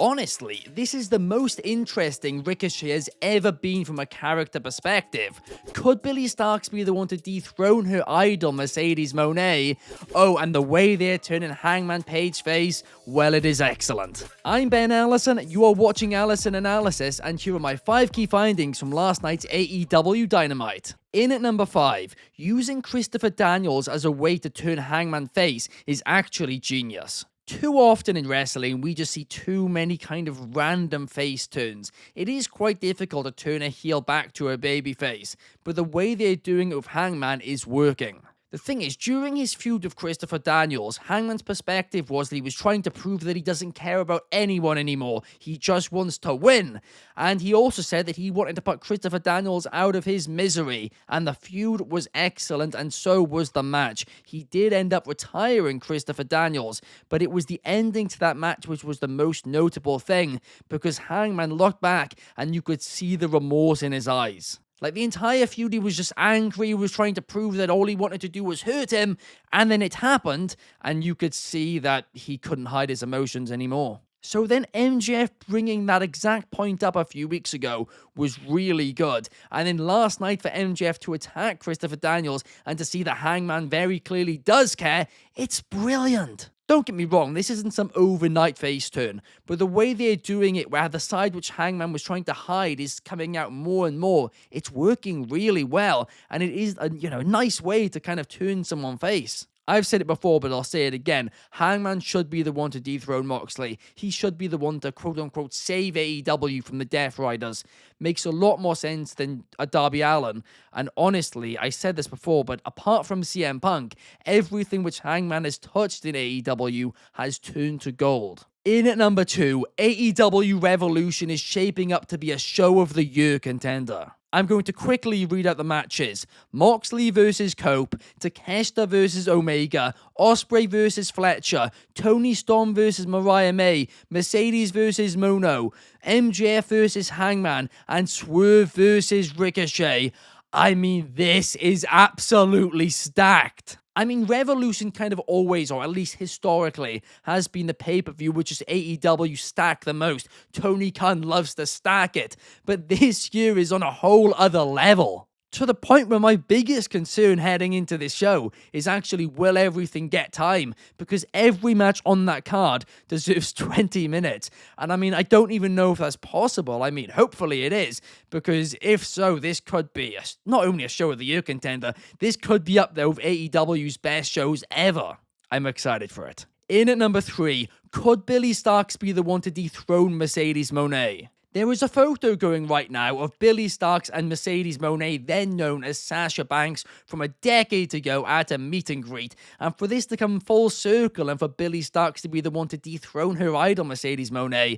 Honestly, this is the most interesting Ricochet has ever been from a character perspective. Could Billie Starkz be the one to dethrone her idol Mercedes Moné? Oh, and the way they're turning Hangman Page face, well, it is excellent. I'm Ben Allison, you are watching Allison Analysis, and here are my 5 key findings from last night's AEW Dynamite. In at number 5, using Christopher Daniels as a way to turn Hangman face is actually genius. Too often in wrestling, we just see too many kind of random face turns. It is quite difficult to turn a heel back to a babyface, but the way they're doing it with Hangman is working. The thing is, during his feud with Christopher Daniels, Hangman's perspective was that he was trying to prove that he doesn't care about anyone anymore. He just wants to win. And he also said that he wanted to put Christopher Daniels out of his misery. And the feud was excellent, and so was the match. He did end up retiring Christopher Daniels, but it was the ending to that match which was the most notable thing, because Hangman looked back and you could see the remorse in his eyes. Like, the entire feud, he was just angry, he was trying to prove that all he wanted to do was hurt him, and then it happened, and you could see that he couldn't hide his emotions anymore. So then MJF bringing that exact point up a few weeks ago was really good. And then last night for MJF to attack Christopher Daniels and to see that Hangman very clearly does care, it's brilliant. Don't get me wrong, this isn't some overnight face turn, but the way they're doing it, where the side which Hangman was trying to hide is coming out more and more, it's working really well, and it is a nice way to kind of turn someone's face. I've said it before, but I'll say it again. Hangman should be the one to dethrone Moxley. He should be the one to quote-unquote save AEW from the Death Riders. Makes a lot more sense than a Darby Allin. And honestly, I said this before, but apart from CM Punk, everything which Hangman has touched in AEW has turned to gold. In at number 2, AEW Revolution is shaping up to be a show of the year contender. I'm going to quickly read out the matches. Moxley versus Cope, Takeshita versus Omega, Ospreay versus Fletcher, Toni Storm versus Mariah May, Mercedes versus Mono, MJF versus Hangman, and Swerve versus Ricochet. I mean, this is absolutely stacked. I mean, Revolution kind of always, or at least historically, has been the pay-per-view which is AEW stacked the most. Tony Khan loves to stack it, but this year is on a whole other level. To the point where my biggest concern heading into this show is actually, will everything get time? Because every match on that card deserves 20 minutes. And I mean, I don't even know if that's possible. I mean, hopefully it is. Because if so, this could be not only a show of the year contender, this could be up there with AEW's best shows ever. I'm excited for it. In at number 3, could Billie Starkz be the one to dethrone Mercedes Moné? There is a photo going right now of Billie Starkz and Mercedes Moné, then known as Sasha Banks, from a decade ago at a meet and greet. And for this to come full circle and for Billie Starkz to be the one to dethrone her idol Mercedes Moné,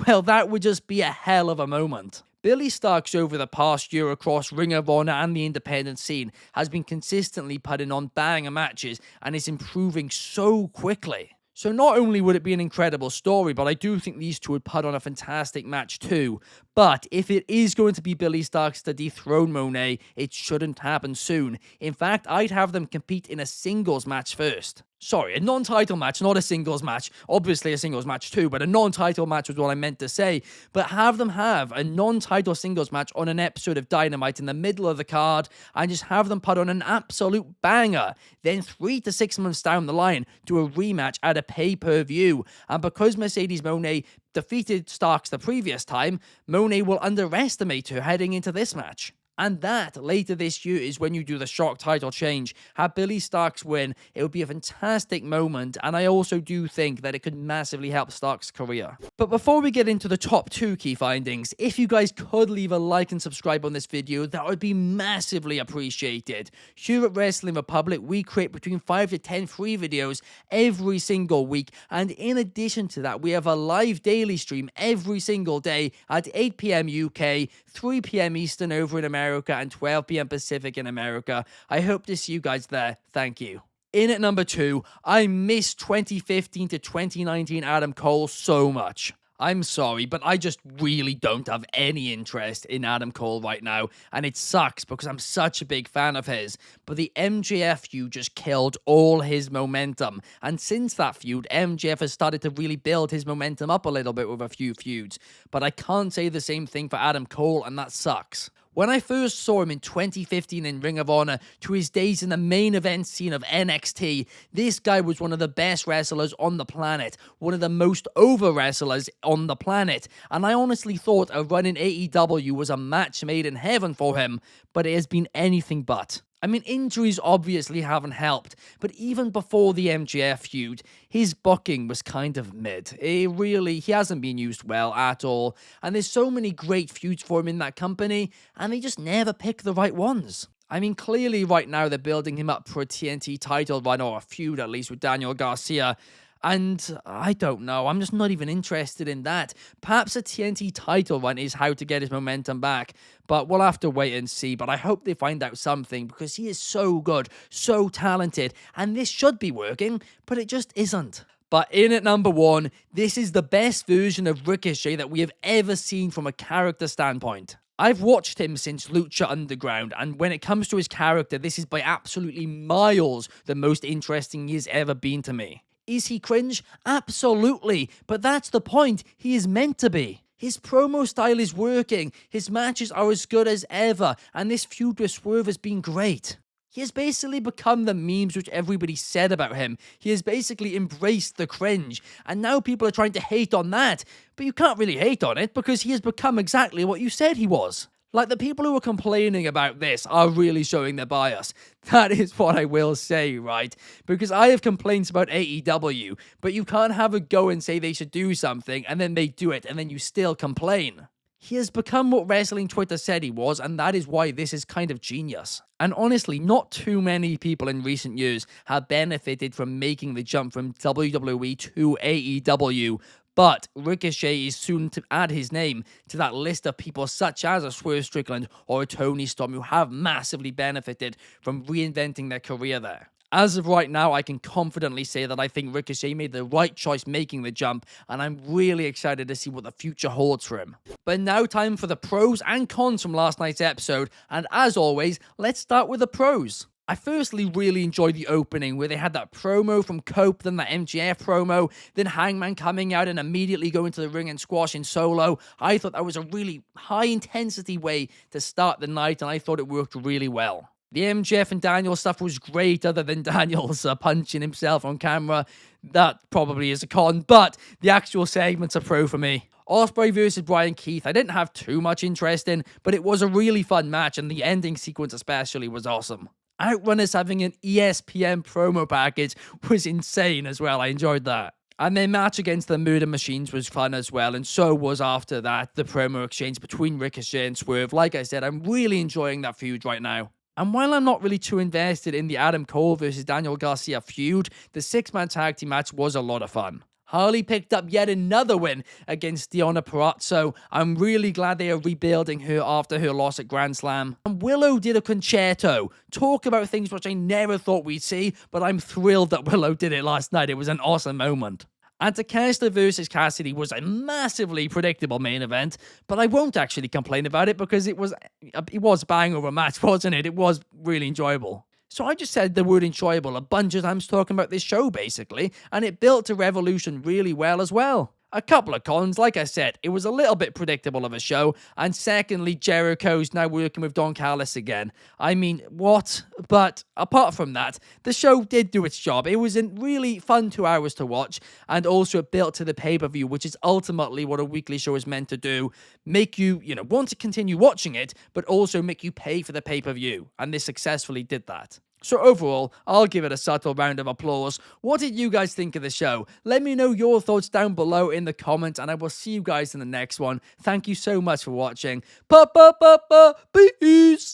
well, that would just be a hell of a moment. Billie Starkz over the past year across Ring of Honor and the independent scene has been consistently putting on banger matches and is improving so quickly. So not only would it be an incredible story, but I do think these two would put on a fantastic match too. But if it is going to be Billie Starkz to dethrone Moné, it shouldn't happen soon. In fact, I'd have them compete in a singles match first. Sorry, a non-title match, not a singles match. Obviously a singles match too, but a non-title match was what I meant to say. But have them have a non-title singles match on an episode of Dynamite in the middle of the card, and just have them put on an absolute banger. Then 3 to 6 months down the line, do a rematch at a pay-per-view. And because Mercedes Moné defeated Starkz the previous time, Moné will underestimate her heading into this match. And that, later this year, is when you do the shock title change. Have Billie Starkz win, it would be a fantastic moment, and I also do think that it could massively help Stark's career. But before we get into the top 2 key findings, if you guys could leave a like and subscribe on this video, that would be massively appreciated. Here at Wrestling Republic, we create between 5 to 10 free videos every single week, and in addition to that, we have a live daily stream every single day at 8 PM UK, 3 PM Eastern over in America, and 12 PM Pacific in America. I hope to see you guys there. Thank you. In at number 2, I miss 2015 to 2019 Adam Cole so much. I'm sorry, but I just really don't have any interest in Adam Cole right now, and it sucks because I'm such a big fan of his. But the MJF feud just killed all his momentum, and since that feud, MJF has started to really build his momentum up a little bit with a few feuds. But I can't say the same thing for Adam Cole, and that sucks. When I first saw him in 2015 in Ring of Honor to his days in the main event scene of NXT, this guy was one of the best wrestlers on the planet, one of the most over wrestlers on the planet, and I honestly thought a run in AEW was a match made in heaven for him, but it has been anything but. I mean, injuries obviously haven't helped, but even before the MJF feud, his booking was kind of mid. He hasn't been used well at all, and there's so many great feuds for him in that company, and they just never pick the right ones. I mean, clearly right now they're building him up for a TNT title run, or a feud at least, with Daniel Garcia. And I don't know, I'm just not even interested in that. Perhaps a TNT title run is how to get his momentum back, but we'll have to wait and see. But I hope they find out something, because he is so good, so talented, and this should be working, but it just isn't. But in at number 1, this is the best version of Ricochet that we have ever seen from a character standpoint. I've watched him since Lucha Underground, and when it comes to his character, this is by absolutely miles the most interesting he has ever been to me. Is he cringe? Absolutely, but that's the point. He is meant to be. His promo style is working, his matches are as good as ever, and this feud with Swerve has been great. He has basically become the memes which everybody said about him. He has basically embraced the cringe, and now people are trying to hate on that, but you can't really hate on it because he has become exactly what you said he was. Like, the people who are complaining about this are really showing their bias. That is what I will say, right? Because I have complaints about AEW, but you can't have a go and say they should do something, and then they do it, and then you still complain. He has become what wrestling Twitter said he was, and that is why this is kind of genius. And honestly, not too many people in recent years have benefited from making the jump from WWE to AEW, but Ricochet is soon to add his name to that list of people such as a Swerve Strickland or a Tony Storm who have massively benefited from reinventing their career there. As of right now, I can confidently say that I think Ricochet made the right choice making the jump, and I'm really excited to see what the future holds for him. But now time for the pros and cons from last night's episode, and as always, let's start with the pros. I firstly really enjoyed the opening where they had that promo from Cope, then that MJF promo, then Hangman coming out and immediately going to the ring and squashing Solo. I thought that was a really high intensity way to start the night, and I thought it worked really well. The MJF and Daniel stuff was great, other than Daniel's punching himself on camera. That probably is a con, but the actual segment's a pro for me. Ospreay versus Brian Keith, I didn't have too much interest in, but it was a really fun match, and the ending sequence especially was awesome. Outrunners having an ESPN promo package was insane as well. I enjoyed that. And their match against the Murder Machines was fun as well, and so was after that the promo exchange between Ricochet and Swerve. Like I said, I'm really enjoying that feud right now. And while I'm not really too invested in the Adam Cole versus Daniel Garcia feud, the 6-man tag team match was a lot of fun. Harley picked up yet another win against Deonna Purrazzo. I'm really glad they are rebuilding her after her loss at Grand Slam. And Willow did a concerto. Talk about things which I never thought we'd see, but I'm thrilled that Willow did it last night. It was an awesome moment. And Takeshita versus Cassidy was a massively predictable main event, but I won't actually complain about it because it was a bang of a match, wasn't it? It was really enjoyable. So I just said the word enjoyable a bunch of times talking about this show, basically, and it built to Revolution really well as well. A couple of cons, like I said, it was a little bit predictable of a show, and secondly, Jericho's now working with Don Callis again. I mean, what? But apart from that, the show did do its job. It was a really fun 2 hours to watch, and also it built to the pay-per-view, which is ultimately what a weekly show is meant to do. Make you, want to continue watching it, but also make you pay for the pay-per-view, and this successfully did that. So overall, I'll give it a subtle round of applause. What did you guys think of the show? Let me know your thoughts down below in the comments, and I will see you guys in the next one. Thank you so much for watching. Peace!